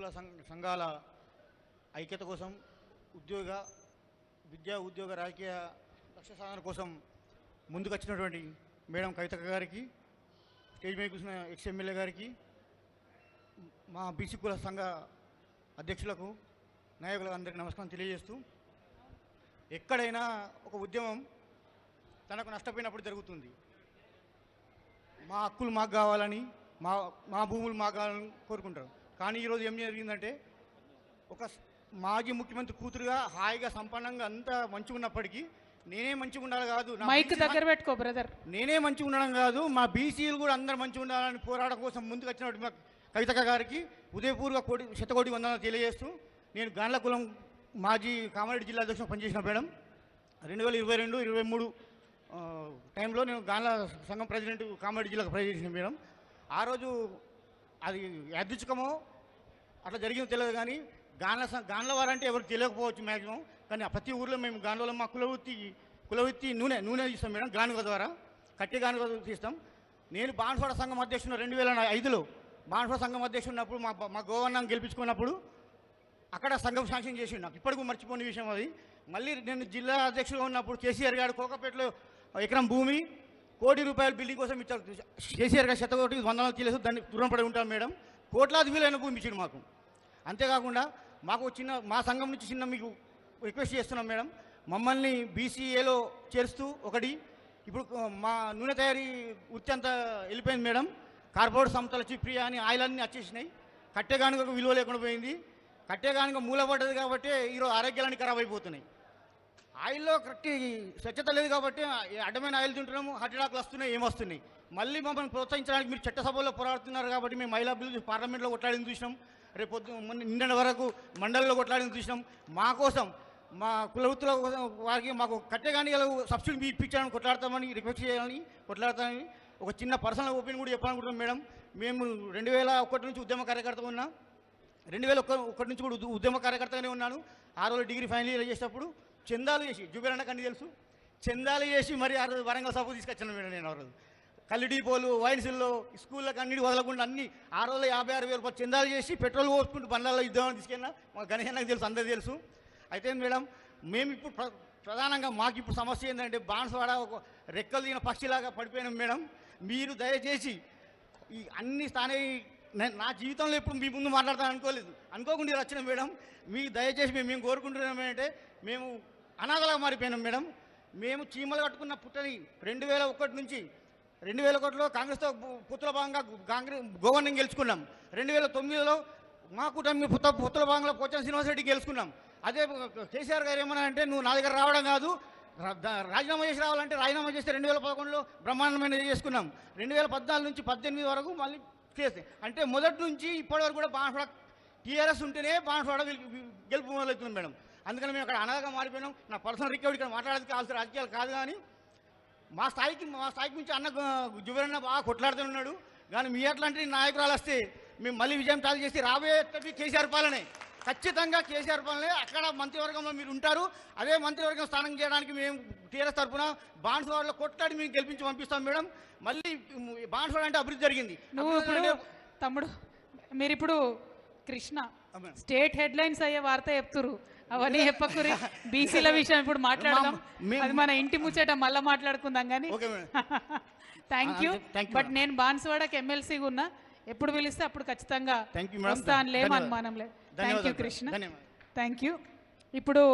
కుల సంఘాల ఐక్యత కోసం విద్యా ఉద్యోగ రాజకీయ లక్ష్య సాధన కోసం ముందుకొచ్చినటువంటి మేడం కవితక్క గారికి, స్టేజ్ మీద కూర్చున్న ఎక్స్ఎమ్మెల్యే గారికి, మా బీసీ కుల సంఘ అధ్యక్షులకు, నాయకులకు అందరికీ నమస్కారం తెలియజేస్తూ, ఎక్కడైనా ఒక ఉద్యమం తనకు నష్టపోయినప్పుడు జరుగుతుంది. మా హక్కులు మాకు కావాలని, మా భూములు మాకు కావాలని కోరుకుంటారు. కానీ ఈరోజు ఏం జరిగిందంటే, ఒక మాజీ ముఖ్యమంత్రి కూతురుగా హాయిగా సంపన్నంగా అంతా మంచిగా ఉన్నప్పటికీ నేనే మంచిగా ఉండాలి కాదు, మైక్ దగ్గర పెట్టుకో బ్రదర్, నేనే మంచిగా ఉండడం కాదు, మా బీసీలు కూడా అందరూ మంచిగా ఉండాలని పోరాటం కోసం ముందుకు వచ్చినటువంటి మా కవితక్క గారికి ఉదయపూర్వక శతకోటి వందనాలు తెలియజేస్తూ, నేను గాండ్ల కులం మాజీ కామారెడ్డి జిల్లా అధ్యక్షుడు పనిచేసిన మేడం. 2022-23 టైంలో నేను గాండ్ల సంఘం ప్రెసిడెంట్ కామారెడ్డి జిల్లాకు పనిచేసిన మేడం. ఆ రోజు అది యాదృచ్ఛికమో అట్లా జరిగిందో తెలియదు, కానీ గాండ్ల వారంటే ఎవరికి తెలియకపోవచ్చు మ్యాక్సిమం. కానీ ప్రతి ఊర్లో మేము గాండ్లలో మా కులవృత్తి నూనె తీస్తాం మేడం. గానుగ ద్వారా కట్టె గానుగ తీస్తాం. నేను బాన్స్వాడ సంఘం అధ్యక్షుడు 2005లో బాన్స్వాడ సంఘం అధ్యక్షుడు ఉన్నప్పుడు మా గోవర్ణం గెలిపించుకున్నప్పుడు అక్కడ సంఘం శాంక్షన్ చేసి నాకు ఇప్పటికీ మర్చిపోయిన విషయం అది. మళ్ళీ నేను జిల్లా అధ్యక్షుడుగా ఉన్నప్పుడు కేసీఆర్ గారు కోకపేటలో ఎకరం భూమి ₹1,00,00,000 బిల్డింగ్ కోసం ఇచ్చారు. కేసీఆర్ గారు శతకోటి వందనాలు తెలియదు, దాన్ని దూరంపడి ఉంటాం మేడం. కోట్లాది విలువైన భూమి ఇచ్చిండు మాకు. అంతేకాకుండా మాకు మా సంఘం నుంచి చిన్న మీకు రిక్వెస్ట్ చేస్తున్నాం మేడం, మమ్మల్ని బీసీఏలో చేరుస్తూ ఒకటి, ఇప్పుడు మా నూనె తయారీ వృత్తి అంతా వెళ్ళిపోయింది మేడం. కార్పొరేట్ సంస్థల చిప్రియా అని ఆయిలన్నీ వచ్చేసినాయి. కట్టెగానుగకు విలువ లేకుండా పోయింది. కట్టెగానుగ మూలపడ్డది కాబట్టి ఈరోజు ఆరోగ్యాలన్నీ ఖరాబ్ అయిపోతున్నాయి. ఆయిల్లో కరెక్ట్ స్వచ్ఛత లేదు కాబట్టి అడ్డమైన ఆయిల్ తింటున్నాము, హార్ట్ అటాక్లు వస్తున్నాయి, ఏమొస్తున్నాయి. మళ్ళీ మమ్మల్ని ప్రోత్సహించడానికి మీరు చట్టసభలో పోరాడుతున్నారు కాబట్టి మేము మహిళా బిల్లు పార్లమెంట్లో కొట్లాడింది చూసినాం. రేపు నిన్న వరకు మండలిలో కొట్లాడింది చూసినాం. మా కోసం, మా కులవృత్తుల కోసం వారికి మాకు కట్టెగానిగలు సబ్సిడీ ఇప్పించాలని కొట్లాడతామని, రిక్వెస్ట్ చేయాలని కొట్లాడతామని ఒక చిన్న పర్సనల్ ఒపీనియన్ కూడా చెప్పాలనుకుంటున్నాం మేడం. మేము 2001 నుంచి ఉద్యమ కార్యకర్త ఉన్నా, 2001 నుంచి కూడా ఉద్యమ కార్యకర్తగానే ఉన్నాను. ఆ రోజు డిగ్రీ ఫైనల్ ఇయర్ చేసేటప్పుడు చందాలు చేసి, జుబేరన్నకు అన్ని తెలుసు, చందాలు చేసి మరి ఆ రోజు వరంగల్ సభకు తీసుకొచ్చాను మేడం. నేను ఆ రోజు కళ్ళు డీపోలు, వైన్సిల్లో, స్కూళ్ళకి అన్నిటి వదలకుండా అన్ని ఆ రోజులో 56,000 రూపాయలు చందాలు చేసి పెట్రోల్ పోసుకుంటూ బండ్లలో యుద్ధాన్ని తీసుకెళ్ళినా మా గణేశన్నకు తెలుసు, అందరికీ తెలుసు. అయితే మేడం, మేము ఇప్పుడు ప్రధానంగా మాకు ఇప్పుడు సమస్య ఏంటంటే, బాన్స్వాడ ఒక రెక్కలు దిగిన పక్షిలాగా పడిపోయినాం మేడం. మీరు దయచేసి ఈ అన్ని స్థానిక, నా జీవితంలో ఎప్పుడు మీ ముందు మాట్లాడతాను అనుకోకుండా వచ్చినాం మేడం. మీకు దయచేసి మేము కోరుకుంటున్నాం ఏంటంటే, మేము అనాథలాగా మారిపోయినాం మేడం. మేము చీమలు కట్టుకున్న పుట్టని 2001 నుంచి 2001లో కాంగ్రెస్తో పుత్తుల భాగంగా గవర్నింగ్ గెలుచుకున్నాం. 2009లో మా కూటమి పుత్తుల భాగంలో పోచారం శ్రీనివాస్ రెడ్డి గెలుచుకున్నాం. అదే కేసీఆర్ గారు ఏమన్నా అంటే, నువ్వు నా దగ్గర రావడం కాదు, రాజీనామా చేసి రావాలంటే రాజీనామా చేస్తే 2011లో బ్రహ్మాండమైన చేసుకున్నాం. 2014 నుంచి 18 వరకు మళ్ళీ చేస్తే, అంటే మొదటి నుంచి ఇప్పటి వరకు కూడా బాన్స్వాడ టీఆర్ఎస్ ఉంటేనే బాన్స్వాడ గెలుపు మొదలవుతుంది మేడం. అందుకని మేము అక్కడ అనాథగా మారిపోయినాం. నా పర్సనల్ రికవరీ ఇక్కడ మాట్లాడేది కావాల్సిన రాజకీయాలు కాదు, కానీ మా స్థాయికి మించి అన్న జుబేరన్న బాగా కొట్లాడుతున్నాడు. కానీ మీ అట్లాంటి నాయకురాలు వస్తే మేము మళ్ళీ విజయం చాలు చేసి రాబోయే కేసీఆర్ పాలనే, ఖచ్చితంగా కేసీఆర్ పాలనే. అక్కడ మంత్రివర్గంలో మీరు ఉంటారు. అదే మంత్రివర్గం స్థానం చేయడానికి మేము టీఆర్ఎస్ తరఫున బాన్స్వాడలో కొట్లాడి మేము గెలిపించి పంపిస్తాం మేడం. మళ్ళీ బాన్స్వాడ అంటే అభివృద్ధి జరిగింది. తమ్ముడు, మీరు ఇప్పుడు కృష్ణ స్టేట్ హెడ్లైన్స్ అయ్యే వార్త చెప్తురు, అవన్నీ చెప్పకురి. బీసీల విషయం ఇప్పుడు మాట్లాడదాం, అది మన ఇంటి ముచ్చట మళ్ళీ మాట్లాడుకుందాం. కానీ థ్యాంక్ యూ. బట్ నేను బాన్స్వాడకి ఎమ్మెల్సీగా ఉన్నా, ఎప్పుడు పిలిస్తే అప్పుడు ఖచ్చితంగా వస్తాను, లేమనుమానం లేదు. Thank you Krishna, thank you. ఇప్పుడు